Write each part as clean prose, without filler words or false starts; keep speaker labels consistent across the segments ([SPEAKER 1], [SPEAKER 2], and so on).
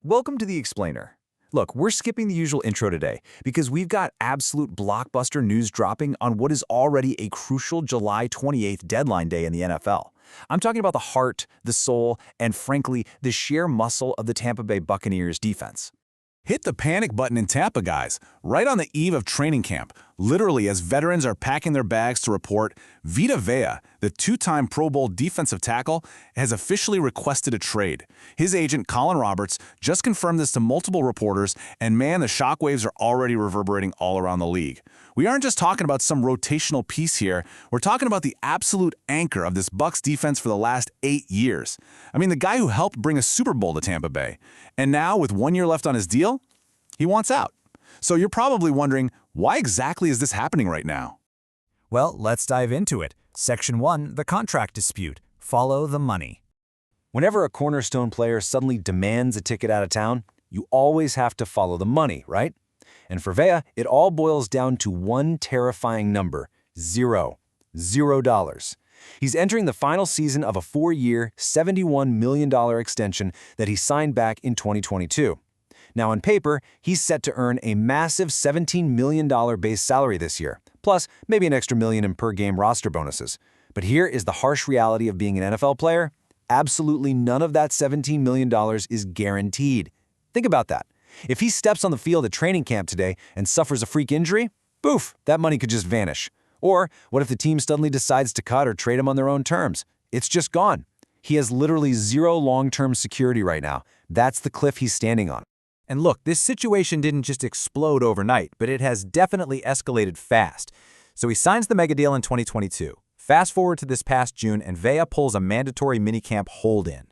[SPEAKER 1] Welcome to The Explainer. Look, we're skipping the usual intro today because we've got absolute blockbuster news dropping on what is already a crucial July 28th deadline day in the NFL. I'm talking about the heart, the soul, and frankly, the sheer muscle of the Tampa Bay Buccaneers defense.
[SPEAKER 2] Hit the panic button in Tampa, guys, right on the eve of training camp, literally as veterans are packing their bags to report. Vita Vea, the two-time Pro Bowl defensive tackle, has officially requested a trade. His agent, Colin Roberts, just confirmed this to multiple reporters, and man, the shockwaves are already reverberating all around the league. We aren't just talking about some rotational piece here, we're talking about the absolute anchor of this Bucs defense for the last 8 years. I mean, the guy who helped bring a Super Bowl to Tampa Bay. And now, with 1 year left on his deal, he wants out. So you're probably wondering, why exactly is this happening right now?
[SPEAKER 1] Well, let's dive into it. Section 1, the contract dispute. Follow the money. Whenever a cornerstone player suddenly demands a ticket out of town, you always have to follow the money, right? And for Vea, it all boils down to one terrifying number: zero. $0. He's entering the final season of a 4-year, $71 million extension that he signed back in 2022. Now, on paper, he's set to earn a massive $17 million base salary this year, plus maybe an extra million in per-game roster bonuses. But here is the harsh reality of being an NFL player. Absolutely none of that $17 million is guaranteed. Think about that. If he steps on the field at training camp today and suffers a freak injury, poof, that money could just vanish. Or what if the team suddenly decides to cut or trade him on their own terms? It's just gone. He has literally zero long-term security right now. That's the cliff he's standing on. And look, this situation didn't just explode overnight, but it has definitely escalated fast. So he signs the mega deal in 2022. Fast forward to this past June, and Vea pulls a mandatory minicamp hold-in.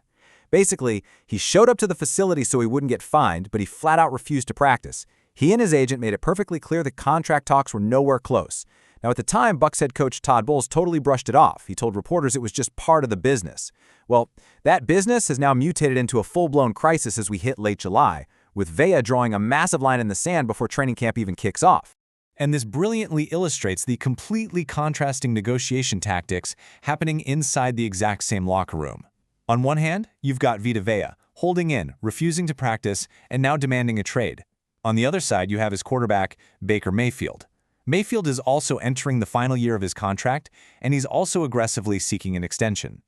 [SPEAKER 1] Basically, he showed up to the facility so he wouldn't get fined, but he flat out refused to practice. He and his agent made it perfectly clear the contract talks were nowhere close. Now, at the time, Bucs head coach Todd Bowles totally brushed it off. He told reporters it was just part of the business. Well, that business has now mutated into a full-blown crisis as we hit late July, with Vea drawing a massive line in the sand before training camp even kicks off. And this brilliantly illustrates the completely contrasting negotiation tactics happening inside the exact same locker room. On one hand, you've got Vita Vea, holding in, refusing to practice, and now demanding a trade. On the other side, you have his quarterback, Baker Mayfield. Mayfield is also entering the final year of his contract, and he's also aggressively seeking an extension.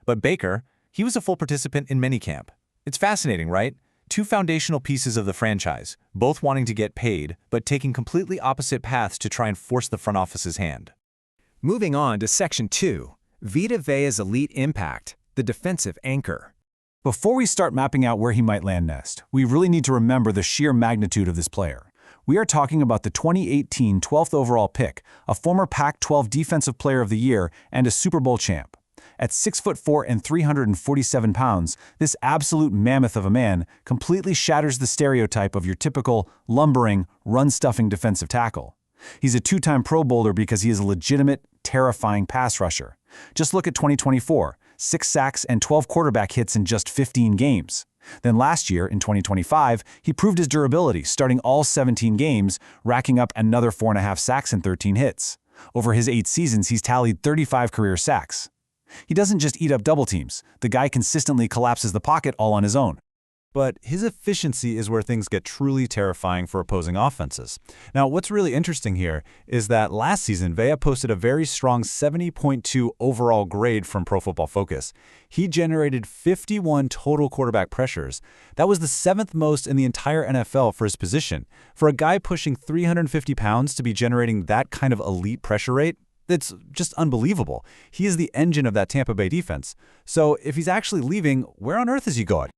[SPEAKER 1] But Baker, he was a full participant in minicamp. It's fascinating, right? Two foundational pieces of the franchise, both wanting to get paid, but taking completely opposite paths to try and force the front office's hand. Moving on to Section 2, Vita Vea's elite impact, the defensive anchor.
[SPEAKER 2] Before we start mapping out where he might land next, we really need to remember the sheer magnitude of this player. We are talking about the 2018 12th overall pick, a former Pac-12 Defensive Player of the Year, and a Super Bowl champ. At 6'4" and 347 pounds, this absolute mammoth of a man completely shatters the stereotype of your typical, lumbering, run-stuffing defensive tackle. He's a two-time Pro Bowler because he is a legitimate, terrifying pass rusher. Just look at 2024, 6 sacks and 12 quarterback hits in just 15 games. Then last year, in 2025, he proved his durability, starting all 17 games, racking up another 4.5 sacks and 13 hits. Over his 8 seasons, he's tallied 35 career sacks. He doesn't just eat up double teams. The guy consistently collapses the pocket all on his own.
[SPEAKER 1] But his efficiency is where things get truly terrifying for opposing offenses. Now, what's really interesting here is that last season, Vea posted a very strong 70.2 overall grade from Pro Football Focus. He generated 51 total quarterback pressures. That was the 7th most in the entire NFL for his position. For a guy pushing 350 pounds to be generating that kind of elite pressure rate, it's just unbelievable. He is the engine of that Tampa Bay defense. So if he's actually leaving, where on earth is he going?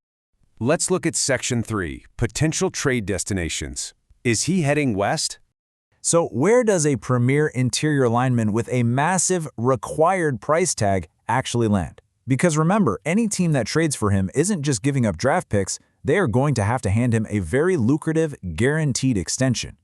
[SPEAKER 3] Let's look at Section 3, potential trade destinations. Is he heading west?
[SPEAKER 1] So where does a premier interior lineman with a massive required price tag actually land? Because remember, any team that trades for him isn't just giving up draft picks, they are going to have to hand him a very lucrative, guaranteed extension.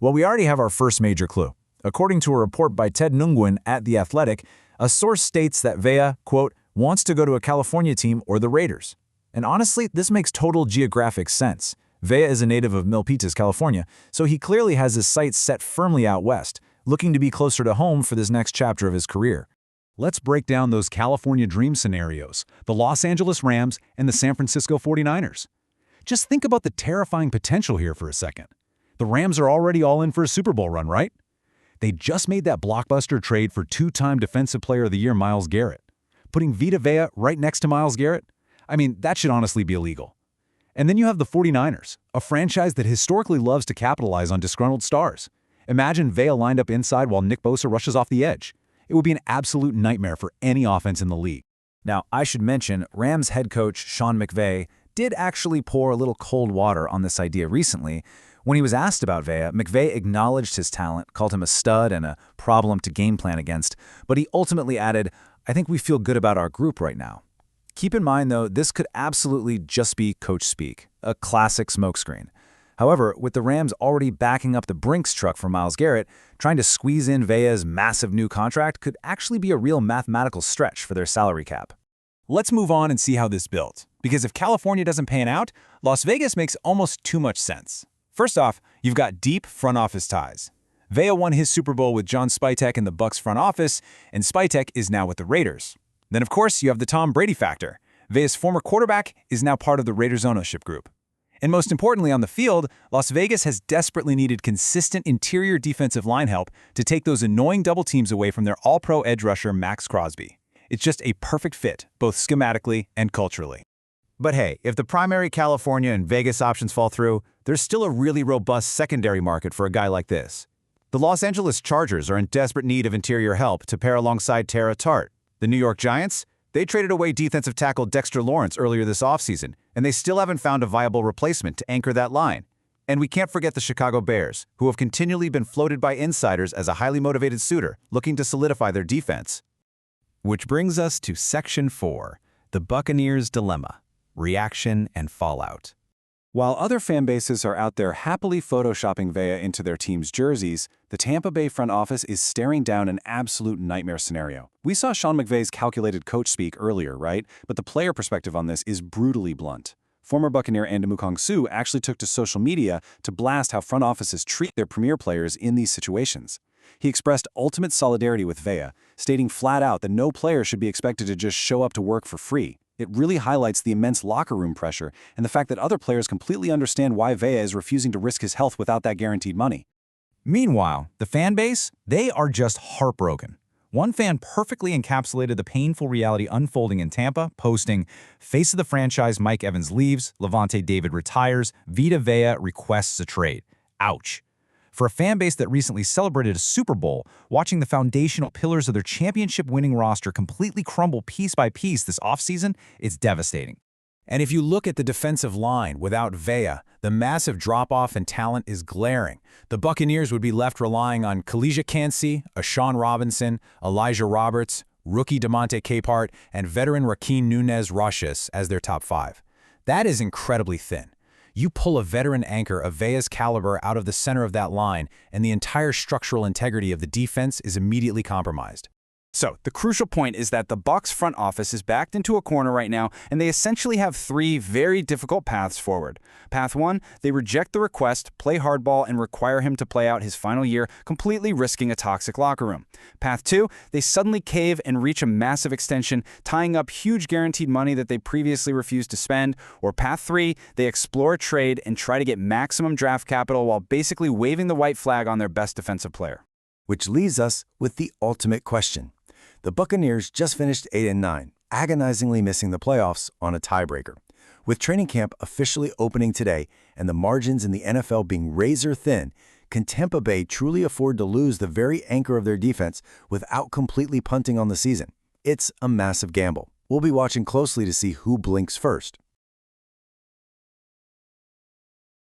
[SPEAKER 1] Well, we already have our first major clue. According to a report by Ted Nguyen at The Athletic, a source states that Vea, quote, wants to go to a California team or the Raiders. And honestly, this makes total geographic sense. Vea is a native of Milpitas, California, so he clearly has his sights set firmly out west, looking to be closer to home for this next chapter of his career.
[SPEAKER 2] Let's break down those California dream scenarios, the Los Angeles Rams and the San Francisco 49ers. Just think about the terrifying potential here for a second. The Rams are already all in for a Super Bowl run, right? They just made that blockbuster trade for two-time Defensive Player of the Year Myles Garrett. Putting Vita Vea right next to Myles Garrett? I mean, that should honestly be illegal. And then you have the 49ers, a franchise that historically loves to capitalize on disgruntled stars. Imagine Vea lined up inside while Nick Bosa rushes off the edge. It would be an absolute nightmare for any offense in the league.
[SPEAKER 1] Now, I should mention, Rams head coach Sean McVay did actually pour a little cold water on this idea recently. When he was asked about Vea, McVay acknowledged his talent, called him a stud and a problem to game plan against, but he ultimately added, "I think we feel good about our group right now." Keep in mind, though, this could absolutely just be coach speak, a classic smokescreen. However, with the Rams already backing up the Brinks truck for Myles Garrett, trying to squeeze in Vea's massive new contract could actually be a real mathematical stretch for their salary cap.
[SPEAKER 2] Let's move on and see how this built, because if California doesn't pan out, Las Vegas makes almost too much sense. First off, you've got deep front office ties. Vea won his Super Bowl with John Spytek in the Bucs front office, and Spytek is now with the Raiders. Then, of course, you have the Tom Brady factor. Vea's former quarterback is now part of the Raiders ownership group. And most importantly, on the field, Las Vegas has desperately needed consistent interior defensive line help to take those annoying double teams away from their all-pro edge rusher Max Crosby. It's just a perfect fit, both schematically and culturally.
[SPEAKER 1] But hey, if the primary California and Vegas options fall through, there's still a really robust secondary market for a guy like this. The Los Angeles Chargers are in desperate need of interior help to pair alongside Tara Tart. The New York Giants? They traded away defensive tackle Dexter Lawrence earlier this offseason, and they still haven't found a viable replacement to anchor that line. And we can't forget the Chicago Bears, who have continually been floated by insiders as a highly motivated suitor looking to solidify their defense. Which brings us to Section 4, the Buccaneers' Dilemma, Reaction and Fallout. While other fan bases are out there happily photoshopping Vea into their team's jerseys, the Tampa Bay front office is staring down an absolute nightmare scenario. We saw Sean McVay's calculated coach speak earlier, right? But the player perspective on this is brutally blunt. Former Buccaneer Ndamukong Suh actually took to social media to blast how front offices treat their premier players in these situations. He expressed ultimate solidarity with Vea, stating flat out that no player should be expected to just show up to work for free. It really highlights the immense locker room pressure and the fact that other players completely understand why Vea is refusing to risk his health without that guaranteed money.
[SPEAKER 2] Meanwhile, the fan base, they are just heartbroken. One fan perfectly encapsulated the painful reality unfolding in Tampa, posting, "Face of the franchise Mike Evans leaves, Levante David retires, Vita Vea requests a trade. Ouch." For a fan base that recently celebrated a Super Bowl, watching the foundational pillars of their championship-winning roster completely crumble piece by piece this offseason, it's devastating. And if you look at the defensive line without Vea, the massive drop-off in talent is glaring. The Buccaneers would be left relying on Kalijah Kancey, Ashawn Robinson, Elijah Roberts, rookie DeMonte Capehart, and veteran Rakeem Nunez-Roches as their top five. That is incredibly thin. You pull a veteran anchor of Vea's caliber out of the center of that line, and the entire structural integrity of the defense is immediately compromised.
[SPEAKER 4] So, the crucial point is that the Bucs front office is backed into a corner right now, and they essentially have three very difficult paths forward. Path 1, they reject the request, play hardball, and require him to play out his final year, completely risking a toxic locker room. Path 2, they suddenly cave and reach a massive extension, tying up huge guaranteed money that they previously refused to spend. Or Path 3, they explore a trade and try to get maximum draft capital while basically waving the white flag on their best defensive player.
[SPEAKER 5] Which leaves us with the ultimate question. The Buccaneers just finished 8-9, agonizingly missing the playoffs on a tiebreaker. With training camp officially opening today and the margins in the NFL being razor thin, can Tampa Bay truly afford to lose the very anchor of their defense without completely punting on the season? It's a massive gamble. We'll be watching closely to see who blinks first.